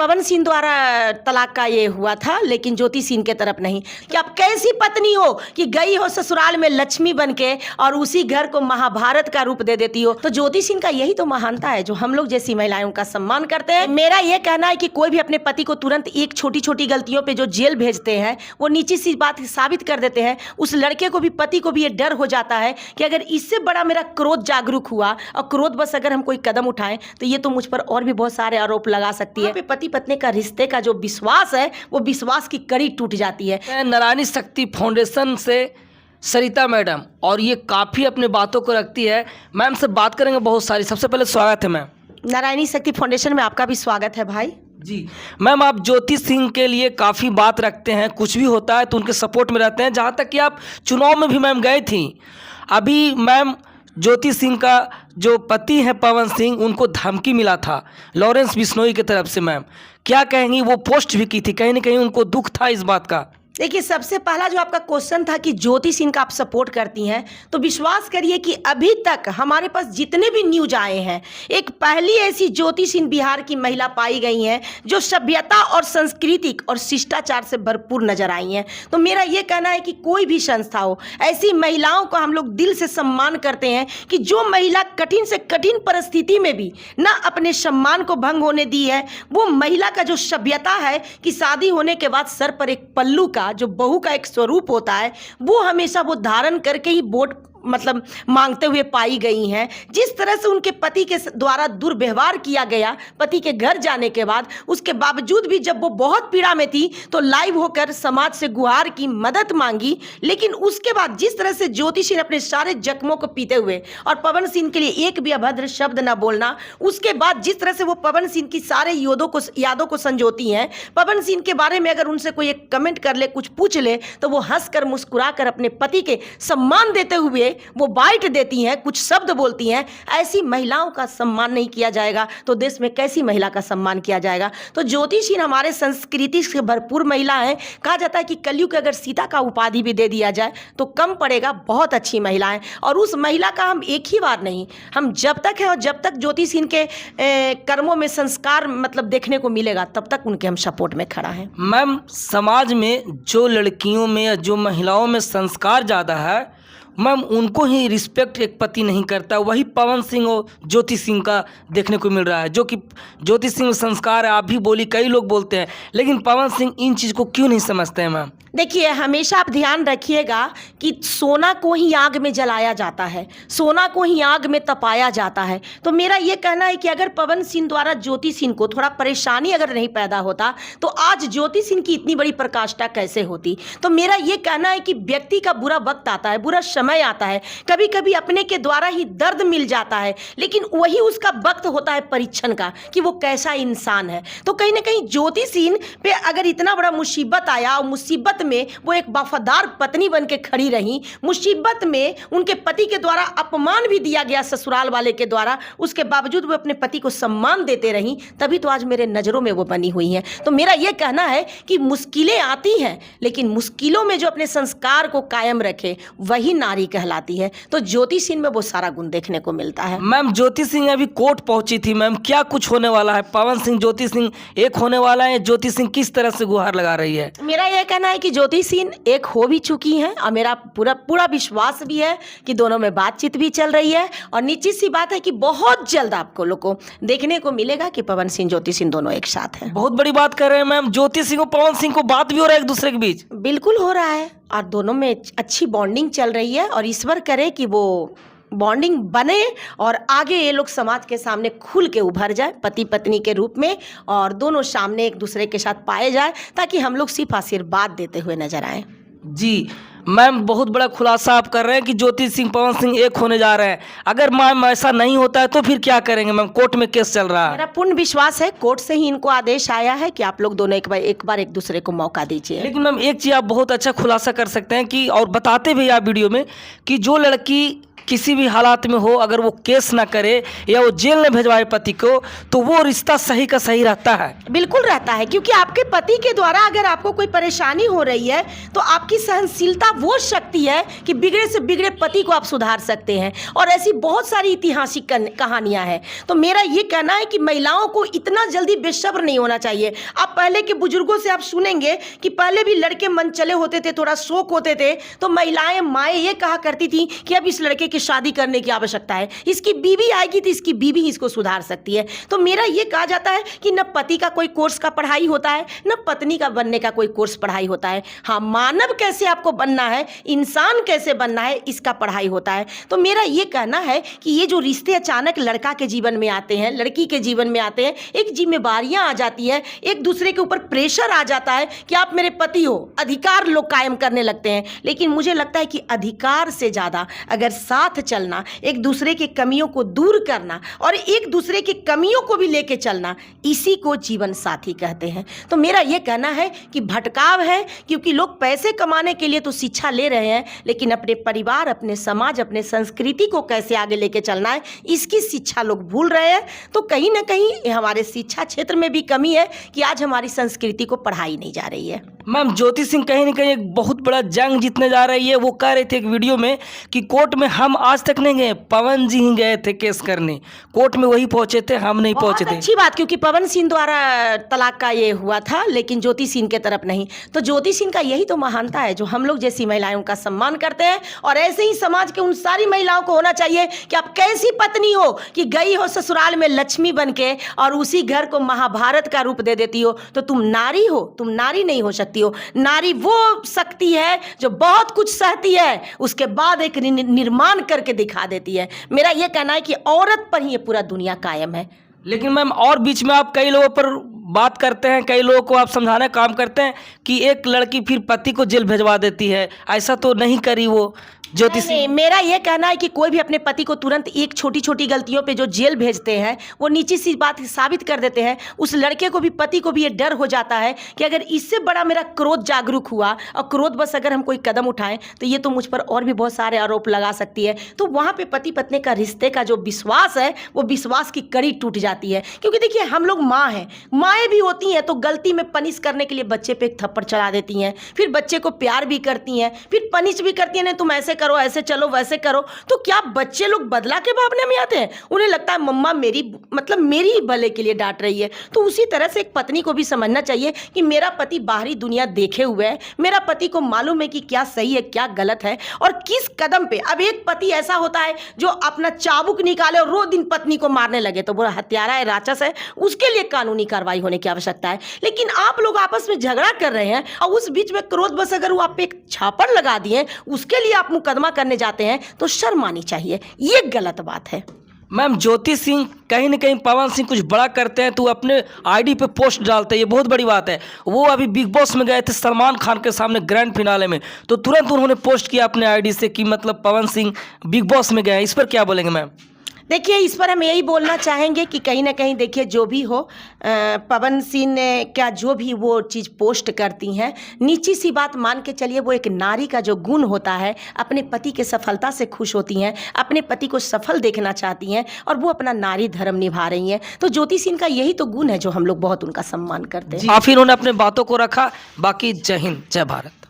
पवन सिंह द्वारा तलाक का ये हुआ था, लेकिन ज्योति सिंह के तरफ नहीं। कि आप कैसी पत्नी हो कि गई हो ससुराल में लक्ष्मी बनके और उसी घर को महाभारत का रूप दे देती हो। तो ज्योति सिंह का यही तो महानता है जो हम लोग जैसी महिलाओं का सम्मान करते हैं। मेरा ये कहना है कि कोई भी अपने पति को तुरंत एक छोटी छोटी गलतियों पे जो जेल भेजते हैं वो नीची सी बात साबित कर देते हैं। उस लड़के को भी, पति को भी ये डर हो जाता है कि अगर इससे बड़ा मेरा क्रोध जागरूक हुआ और क्रोध बस अगर हम कोई कदम उठाएं तो ये तो मुझ पर और भी बहुत सारे आरोप लगा सकती है। पति पत्नी का रिश्ते का जो विश्वास है वो विश्वास की कड़ी टूट जाती है। नारायणी शक्ति फाउंडेशन से सरिता मैडम, और ये काफ़ी अपने बातों को रखती है। मैम से बात करेंगे बहुत सारी। सबसे पहले स्वागत है मैम। नारायणी शक्ति फाउंडेशन में आपका भी स्वागत है भाई जी। मैम, आप ज्योति सिंह के लिए काफ़ी बात रखते हैं, कुछ भी होता है तो उनके सपोर्ट में रहते हैं। जहाँ तक कि आप चुनाव में भी मैम गए थी। अभी मैम ज्योति सिंह का जो पति है पवन सिंह, उनको धमकी मिला था लॉरेंस बिश्नोई की तरफ से। मैम क्या कहेंगी? वो पोस्ट भी की थी, कहीं ना कहीं उनको दुख था इस बात का। देखिए, सबसे पहला जो आपका क्वेश्चन था कि ज्योति सिंह का आप सपोर्ट करती हैं, तो विश्वास करिए कि अभी तक हमारे पास जितने भी न्यूज आए हैं, एक पहली ऐसी ज्योति सिंह बिहार की महिला पाई गई हैं जो सभ्यता और सांस्कृतिक और शिष्टाचार से भरपूर नजर आई हैं। तो मेरा ये कहना है कि कोई भी संस्था हो, ऐसी महिलाओं को हम लोग दिल से सम्मान करते हैं कि जो महिला कठिन से कठिन परिस्थिति में भी ना अपने सम्मान को भंग होने दी है। वो महिला का जो सभ्यता है कि शादी होने के बाद सर पर एक पल्लू का, जो बहू का एक स्वरूप होता है, वो हमेशा वो धारण करके ही वोट मतलब मांगते हुए पाई गई हैं। जिस तरह से उनके पति के द्वारा दुर्व्यवहार किया गया पति के घर जाने के बाद, उसके बावजूद भी जब वो बहुत पीड़ा में थी तो लाइव होकर समाज से गुहार की, मदद मांगी। लेकिन उसके बाद जिस तरह से ज्योति सिंह अपने सारे जख्मों को पीते हुए और पवन सिंह के लिए एक भी अभद्र शब्द न बोलना, उसके बाद जिस तरह से वो पवन सिंह की सारे यादों को संजोती हैं। पवन सिंह के बारे में अगर उनसे कोई एक कमेंट कर ले, कुछ पूछ ले, तो वो हंसकर मुस्कुराकर अपने पति के सम्मान देते हुए वो बाइट देती हैं, कुछ शब्द बोलती हैं। ऐसी महिलाओं का सम्मान नहीं किया जाएगा तो देश में कैसी महिला का सम्मान किया जाएगा? तो ज्योति सिंह हमारे संस्कृति से भरपूर महिला है। कहा जाता है कि कलयुग अगर सीता का उपाधि भी दे दिया जाए तो कम पड़ेगा। बहुत अच्छी महिला है और उस महिला का हम एक ही बार नहीं, हम जब तक है और जब तक ज्योति सिंह के कर्मों में संस्कार मतलब देखने को मिलेगा तब तक उनके हम सपोर्ट में खड़ा हैं। मैम, समाज में जो लड़कियों में या जो महिलाओं में संस्कार ज़्यादा है मैम, उनको ही रिस्पेक्ट एक पति नहीं करता। वही पवन सिंह और ज्योति सिंह का देखने को मिल रहा है। जो कि ज्योति सिंह में संस्कार है, आप भी बोली, कई लोग बोलते हैं, लेकिन पवन सिंह इन चीज़ को क्यों नहीं समझते हैं मैम? देखिए, हमेशा आप ध्यान रखिएगा कि सोना को ही आग में जलाया जाता है, सोना को ही आग में तपाया जाता है। तो मेरा ये कहना है कि अगर पवन सिंह द्वारा ज्योति सिंह को थोड़ा परेशानी अगर नहीं पैदा होता तो आज ज्योति सिंह की इतनी बड़ी प्रकाष्ठा कैसे होती? तो मेरा ये कहना है कि व्यक्ति का बुरा वक्त आता है, बुरा समय आता है, कभी कभी अपने के द्वारा ही दर्द मिल जाता है, लेकिन वही उसका वक्त होता है परीक्षण का कि वो कैसा इंसान है। तो कहीं ना कहीं ज्योति सिंह पे अगर इतना बड़ा मुसीबत आया और मुसीबत में वो एक वफादार पत्नी बन के खड़ी रही, मुसीबत में उनके पति के द्वारा अपमान भी दिया गया ससुराल वाले के द्वारा, उसके बावजूद वो अपने पति को सम्मान देते रही, तभी तो आज मेरे नज़रों में वो बनी हुई हैं। तो मेरा ये कहना है कि मुश्किलें आती हैं, लेकिन मुश्किलों में जो अपने संस्कार को कायम रखे वही नारी कहलाती है। तो ज्योति सिंह में वो सारा गुण देखने को मिलता है। मैम, ज्योति सिंह अभी कोर्ट पहुंची थी मैम, क्या कुछ होने वाला है? पवन सिंह ज्योति सिंह एक होने वाला है? ज्योति सिंह किस तरह से गुहार लगा रही है? मेरा यह कहना है कि ज्योति सिंह एक हो भी चुकी हैं और मेरा पूरा विश्वास भी है कि दोनों में बातचीत भी चल रही है। और निश्चित सी बात है कि बहुत जल्द आपको लोग को देखने को मिलेगा कि पवन सिंह ज्योति सिंह दोनों एक साथ हैं। बहुत बड़ी बात कर रहे हैं मैम, ज्योति सिंह और पवन सिंह को बात भी हो रहा है एक दूसरे के बीच? बिल्कुल हो रहा है और दोनों में अच्छी बॉन्डिंग चल रही है और ईश्वर करे कि वो बॉन्डिंग बने और आगे ये लोग समाज के सामने खुल के उभर जाए पति पत्नी के रूप में और दोनों सामने एक दूसरे के साथ पाए जाए, ताकि हम लोग सिर्फ आशीर्वाद देते हुए नजर आए। जी मैम, बहुत बड़ा खुलासा आप कर रहे हैं कि ज्योति सिंह पवन सिंह एक होने जा रहे हैं। अगर मैम ऐसा नहीं होता है तो फिर क्या करेंगे मैम? कोर्ट में केस चल रहा है। मेरा पूर्ण विश्वास है, कोर्ट से ही इनको आदेश आया है कि आप लोग दोनों एक बार एक दूसरे को मौका दीजिए। लेकिन मैम एक चीज़ आप बहुत अच्छा खुलासा कर सकते हैं कि, और बताते भी आप वीडियो में, कि जो लड़की किसी भी हालात में हो, अगर वो केस ना करे या वो जेल न भेजवाए पति को, तो वो रिश्ता सही का सही रहता है। बिल्कुल रहता है, क्योंकि आपके पति के द्वारा अगर आपको कोई परेशानी हो रही है तो आपकी सहनशीलता वो शक्ति है कि बिगड़े से बिगड़े पति को आप सुधार सकते हैं। और ऐसी बहुत सारी ऐतिहासिक कहानियां हैं। तो मेरा ये कहना है कि महिलाओं को इतना जल्दी बेसब्र नहीं होना चाहिए। आप पहले के बुजुर्गों से आप सुनेंगे कि पहले भी लड़के मन चले होते थे, थोड़ा शौक होते थे, तो महिलाएं माएँ ये कहा करती थी कि अब इस लड़के की शादी करने की आवश्यकता है, इसकी बीवी आएगी तो इसकी बीवी इसको सुधार सकती है। तो मेरा ये कहा जाता है कि न पति का कोई कोर्स का पढ़ाई होता है, न पत्नी का बनने का कोई कोर्स पढ़ाई होता है। हाँ, मानव कैसे आपको बनना है, इंसान कैसे बनना है, इसका पढ़ाई होता है। तो मेरा ये कहना है कि ये जो रिश्ते अचानक लड़का के जीवन में आते हैं, लड़की के जीवन में आते हैं, एक जिम्मेवारियां आ जाती है, एक दूसरे के ऊपर प्रेशर आ जाता है कि आप मेरे पति हो, अधिकार लोग कायम करने लगते हैं। लेकिन मुझे लगता है कि अधिकार से ज़्यादा अगर साथ चलना, एक दूसरे की कमियों को दूर करना और एक दूसरे की कमियों को भी लेके चलना, इसी को जीवन साथी कहते हैं। तो मेरा ये कहना है कि भटकाव है, क्योंकि लोग पैसे कमाने के लिए तो शिक्षा ले रहे हैं, लेकिन अपने परिवार, अपने समाज, अपने संस्कृति को कैसे आगे लेके चलना है, इसकी शिक्षा लोग भूल रहे हैं। तो कहीं ना कहीं हमारे शिक्षा क्षेत्र में भी कमी है कि आज हमारी संस्कृति को पढ़ाई नहीं जा रही है। मैम, ज्योति सिंह कहीं ना कहीं एक बहुत बड़ा जंग जीतने जा रही है। वो कह रहे थे एक वीडियो में कि कोर्ट में हम आज तक नहीं गए, पवन जी ही गए थे केस करने, कोर्ट में वही पहुंचे थे, हम नहीं पहुंचे थे। अच्छी बात, क्योंकि पवन सिंह द्वारा तलाक का ये हुआ था, लेकिन ज्योति सिंह के तरफ नहीं। तो ज्योति सिंह का यही तो महानता है जो हम लोग जैसी महिलाओं का सम्मान करते हैं। और ऐसे ही समाज के उन सारी महिलाओं को होना चाहिए कि आप कैसी पत्नी हो कि गई हो ससुराल में लक्ष्मी बन के और उसी घर को महाभारत का रूप दे देती हो, तो तुम नारी हो, तुम नारी नहीं हो सकती हो। नारी वो शक्ति है जो बहुत कुछ सहती है, उसके बाद एक निर्माण करके दिखा देती है। मेरा यह कहना है कि औरत पर ही ये पूरा दुनिया कायम है। लेकिन मैम, और बीच में आप कई लोगों पर बात करते हैं, कई लोगों को आप समझाने का काम करते हैं कि एक लड़की फिर पति को जेल भिजवा देती है। ऐसा तो नहीं करी वो ज्योति सिंह। मेरा ये कहना है कि कोई भी अपने पति को तुरंत एक छोटी छोटी गलतियों पे जो जेल भेजते हैं, वो नीची सी बात साबित कर देते हैं। उस लड़के को भी, पति को भी ये डर हो जाता है कि अगर इससे बड़ा मेरा क्रोध जागरूक हुआ और क्रोध बस अगर हम कोई कदम उठाएं तो ये तो मुझ पर और भी बहुत सारे आरोप लगा सकती है। तो वहाँ पे पति पत्नी का रिश्ते का जो विश्वास है, वो विश्वास की कड़ी टूट जाती है। क्योंकि देखिए, हम लोग माँ हैं, माएँ भी होती हैं, तो गलती में पनिश करने के लिए बच्चे पे एक थप्पड़ चढ़ा देती हैं, फिर बच्चे को प्यार भी करती हैं, फिर पनिश भी करती हैं, नहीं तुम ऐसे करो, ऐसे चलो, वैसे करो। तो क्या बच्चे लोग बदला के भावने में आते हैं? उन्हें लगता है मम्मा मेरी मेरी भले के लिए डांट रही है। तो उसी तरह से एक पत्नी को भी समझना चाहिए कि मेरा पति बाहरी दुनिया देखे हुए है, मेरा पति को मालूम है कि क्या सही है, क्या गलत है और किस कदम पे। अब एक पति ऐसा होता है जो अपना चाबुक निकाले और रोज दिन पत्नी को मारने लगे, तो वो हत्यारा है, राक्षस है, उसके लिए कानूनी कार्रवाई होने की आवश्यकता है। लेकिन आप लोग आपस में झगड़ा कर रहे हैं और उस बीच में क्रोध बस अगर वो आप पे एक छापड़ लगा दिए, उसके लिए आप मुकदमा करने जाते हैं, तो शर्म आनी चाहिए। ये गलत बात है। मैम, ज्योति सिंह कहीं ना कहीं पवन सिंह कुछ बड़ा करते हैं तो अपने आईडी पे पोस्ट डालते हैं, ये बहुत बड़ी बात है। वो अभी बिग बॉस में गए थे सलमान खान के सामने ग्रैंड फिनाले में, तो तुरंत उन्होंने पोस्ट किया अपने आईडी से कि मतलब पवन सिंह बिग बॉस में गए हैं। इस पर क्या बोलेंगे मैम? देखिए, इस पर हम यही बोलना चाहेंगे कि कहीं ना कहीं देखिए, जो भी हो, पवन सिंह ने क्या जो भी वो चीज़ पोस्ट करती हैं, नीची सी बात मान के चलिए, वो एक नारी का जो गुण होता है, अपने पति के सफलता से खुश होती हैं, अपने पति को सफल देखना चाहती हैं और वो अपना नारी धर्म निभा रही हैं। तो ज्योति सिंह का यही तो गुण है जो हम लोग बहुत उनका सम्मान करते हैं। काफ़ी इन्होंने अपने बातों को रखा। बाकी जय हिंद, जय भारत।